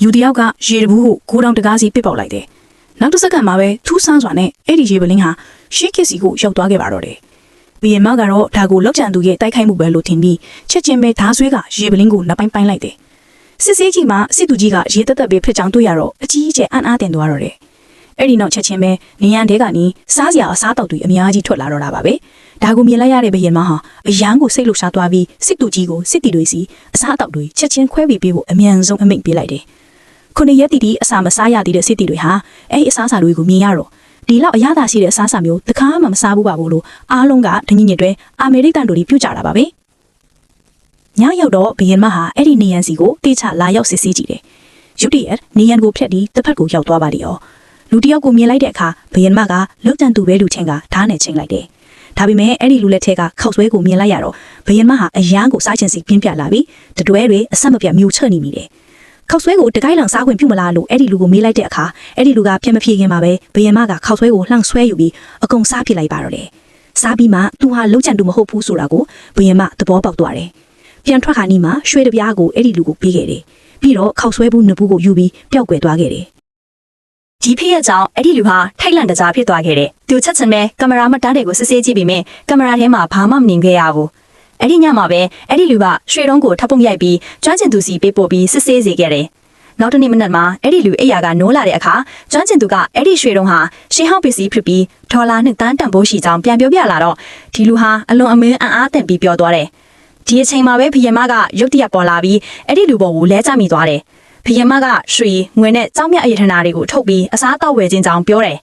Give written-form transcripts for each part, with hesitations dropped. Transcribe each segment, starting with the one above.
လူတယောက်ကရေတဘူးကိုကိုတောင်တကားစီပစ်ပေါက်လိုက်တယ်နောက်တစ်စက္ကန့်မှာပဲထူးဆန်းစွာနဲ့အဲ့ဒီရေပလင်းဟာရှေးခေတ်စီကိုရောက်သွားခဲ့ပါတော့တယ်ဘီယမ်မကတော့ဒါကိုလောက်ကျန်သူရဲ့တိုက်ခိုက်မှုပဲလို့ထင်ပြီးချက်ချင်းပဲဓာဆွဲကရေပလင်းကိုလက်ပိုင်းပိုင်းလိုက်တယ်စစ်စေးကြီးမှာစစ်သူကြီးကရေတက်တက်ပဲဖြစ်ချောင်းတွေ့ရတော့အကြီးအကျယ်အံ့အားတင်သွားတော့တယ်အဲ့ဒီနောက်ချက်ချင်းပဲနေရန်တဲကနေစားစရာအစားတောက်တွေအများကြီးထွက်လာတော့တာပါပဲဒါကိုမြင်လိုက်ရတဲ့ဘယင်မဟာအရန်ကိုစိတ်လှုပ်ရှားသွားပြီးစစ်သူကြီးကိုစစ်တီတွေစီအစားတောက်တွေချက်ချင်းခွဲပြီးပေးဖို့အမြန်ဆုံးအမိန့်ပေးလိုက်တယ်ခုနှစ်ရက်တီတီအစာမစားရသေးတဲ့စစ်တီတွေဟာအဲ့အစားအစာတွေကိုမြင်ရတော့ဒီလောက်အရသာရှိတဲ့အစားအစာမျိုးတခါမှမစားဘူးပါဘူးလို့အားလုံးကဒညညစ်တွေအမေရိကန်တို့ပြုတ်ကြတာပါပဲညရောက်တော့ဘယင်မဟာအဲ့ဒီနေရန်စီကိုတေချလာရောက်စစ်ဆေးကြည့်တယ်ရုတ်တရက်နေရန်ကိုဖျက်ပြီးတစ်ဖက်ကိုရောက်သွားပါလေရောလူတယောက်ကိုမြင်လိုက်တဲ့အခါဘယင်မကလှုပ်တန်သူပဲလူချင်းကဓာတ်နဲ့ချိန်လိုက်တယ်ဒါပေမဲ့အဲ့ဒီလူလက်ထက်ကခောက်ဆွဲကိုမြင်လိုက်ရတော့ဘယင်မဟာအရန်ကိုစားချင်စီပြင်းပြလာပြီးတတွဲတွေအဆက်မပြတ်မြူချနေမိတယ်ခောက်ဆွဲကိုတကိုင်းလောင်စားခွင့်ပြုမလားလို့အဲ့ဒီလူကိုမေးလိုက်တဲ့အခါအဲ့ဒီလူကပြက်မဖြေခင်မှာပဲဘယင်မကခောက်ဆွဲကိုလှန့်ဆွဲယူပြီးအကုန်စားပြစ်လိုက်ပါတော့တယ်စားပြီးမှသူဟာလှုပ်ချန်သူမဟုတ်ဘူးဆိုတာကိုဘယင်မသဘောပေါက်သွားတယ်ပြန်ထွက်ခါနီးမှာရွှေတပြားကိုအဲ့ဒီလူကိုပေးခဲ့တယ်ပြီးတော့ခောက်ဆွဲဘူးနှစ်ဘူးကိုယူပြီးပျောက်ကွယ်သွားခဲ့တယ်ဒီဖြစ်ရကြောင်းအဲ့ဒီလူဟာထိုက်လန့်တကြားဖြစ်သွားခဲ့တယ်သူချက်ချင်းပဲကင်မရာမှတ်တမ်းတွေကိုစစ်ဆေးကြည့်ပြီးမြင်ကင်မရာထဲမှာဘာမှမမြင်ခဲ့ရဘူးအဲ့ဒီညမှာပဲအဲ့ဒီလူကရွှေတုံးကိုထပ်ပုံရိုက်ပြီးကျွမ်းကျင်သူစီပေးပို့ပြီးစစ်ဆေးစေခဲ့တယ်နောက်တနေ့မနက်မှာအဲ့ဒီလူအိယာကနိုးလာတဲ့အခါကျွမ်းကျင်သူကအဲ့ဒီရွှေတုံးဟာရှင်းဟောင်းပစ္စည်းဖြစ်ပြီးဒေါ်လာ2 သန်းတန်ဖိုးရှိကြောင်းပြန်ပြောပြလာတော့ဒီလူဟာအလွန်အမင်းအံ့အားသင့်ပြီးပြောသွားတယ်ဒီအချိန်မှာပဲဘီယမကရုတ်တရက်ပေါ်လာပြီးအဲ့ဒီလူပေါ်ကိုလဲကျမိသွားတယ်ဘီယမကရွှေငွေနဲ့ကြောင်းမြတ်အယထနာတွေကိုထုတ်ပြီးအစားတောက်ဝယ်ခြင်းကြောင်းပြောတယ်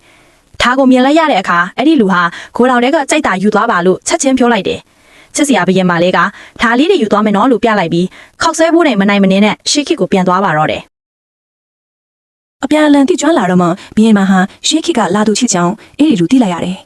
ဒါကိုမြင်လိုက်ရတဲ့အခါအဲ့ဒီလူဟာဂိုးတော်တဲကကြိုက်တာယူသွားပါလို့ချက်ချင်းပြောလိုက်တယ်ချစ်စရာဘီယမလေးကဒါလေးတွေယူသွားမယ်နော်လို့ပြလိုက်ပြီးခောက်ဆွဲဖို့နဲ့မနိုင်မနေနဲ့ရှေးခေတ်ကိုပြန်သွားပါတော့တယ်အပြန်အလှန်တိကျွမ်းလာတော့မှဘီယမဟာရှေးခေတ်ကလာသူချစ်ကြောင်းအဲ့ဒီလူသိလိုက်ရတယ်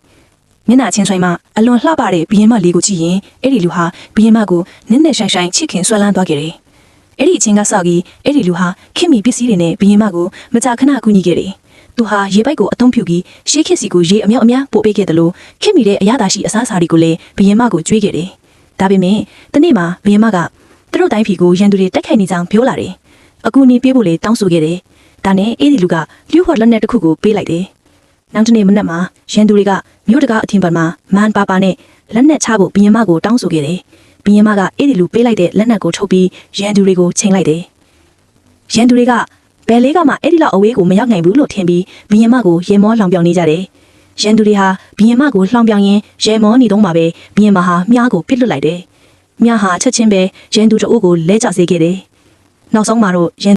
မျက်နှာချင်းဆိုင်မှာအလွန်လှပတဲ့ဘီရင်မလေးကိုကြည့်ရင်အဲ့ဒီလူဟာဘီရင်မကိုနင်းနဲ့ဆိုင်ဆိုင်ချစ်ခင်ဆွဲလန်းသွားခဲ့တယ်။အဲ့ဒီအချိန်ကစပြီးအဲ့ဒီလူဟာခင်မီပစ္စည်းတွေနဲ့ဘီရင်မကိုမကြာခဏကူညီခဲ့တယ်။သူဟာရေပိုက်ကိုအသုံးပြုပြီးရှေးခေတ်စီကိုရေအမြောက်အများပို့ပေးခဲ့တယ်လို့ခင်မီတဲ့အရသာရှိအစားအစာတွေကိုလည်းဘီရင်မကိုကျွေးခဲ့တယ်။ဒါပေမဲ့တနေ့မှာဘီရင်မကသူတို့တိုင်းဖီကိုရန်သူတွေတိုက်ခိုက်နေကြောင်းပြောလာတယ်။အကူအညီပေးဖို့လေတောင်းဆိုခဲ့တယ်။ဒါနဲ့အဲ့ဒီလူကလျှို့ဟော်လက်နဲ့တစ်ခုကိုပေးလိုက်တယ်။နောက်တနေ့မနက်မှာရန်သူတွေကမြို့တကားအထင်ပါမှာမန်ပါပါနဲ့လက်နက်ချဖို့ဘီယမကိုတောင်းဆိုခဲ့တယ်။ဘီယမကအဲ့ဒီလူပေးလိုက်တဲ့လက်နက်ကိုထုတ်ပြီးရန်သူတွေကိုချိန်လိုက်တယ်။ရန်သူတွေကဘယ်လေးကမှအဲ့ဒီလောက်အဝေးကိုမရောက်နိုင်ဘူးလို့ထင်ပြီးဘီယမကိုရေမောလောင်ပြောင်နေကြတယ်။ရန်သူတွေဟာဘီယမကိုလောင်ပြောင်ရင်းရေမောနေတော့မှပဲဘီယမဟာမြားကိုပစ်လွတ်လိုက်တယ်။မြားဟာချက်ချင်းပဲရန်သူတို့ကိုလဲကျစေခဲ့တယ်။နောက်ဆုံးမှာတော့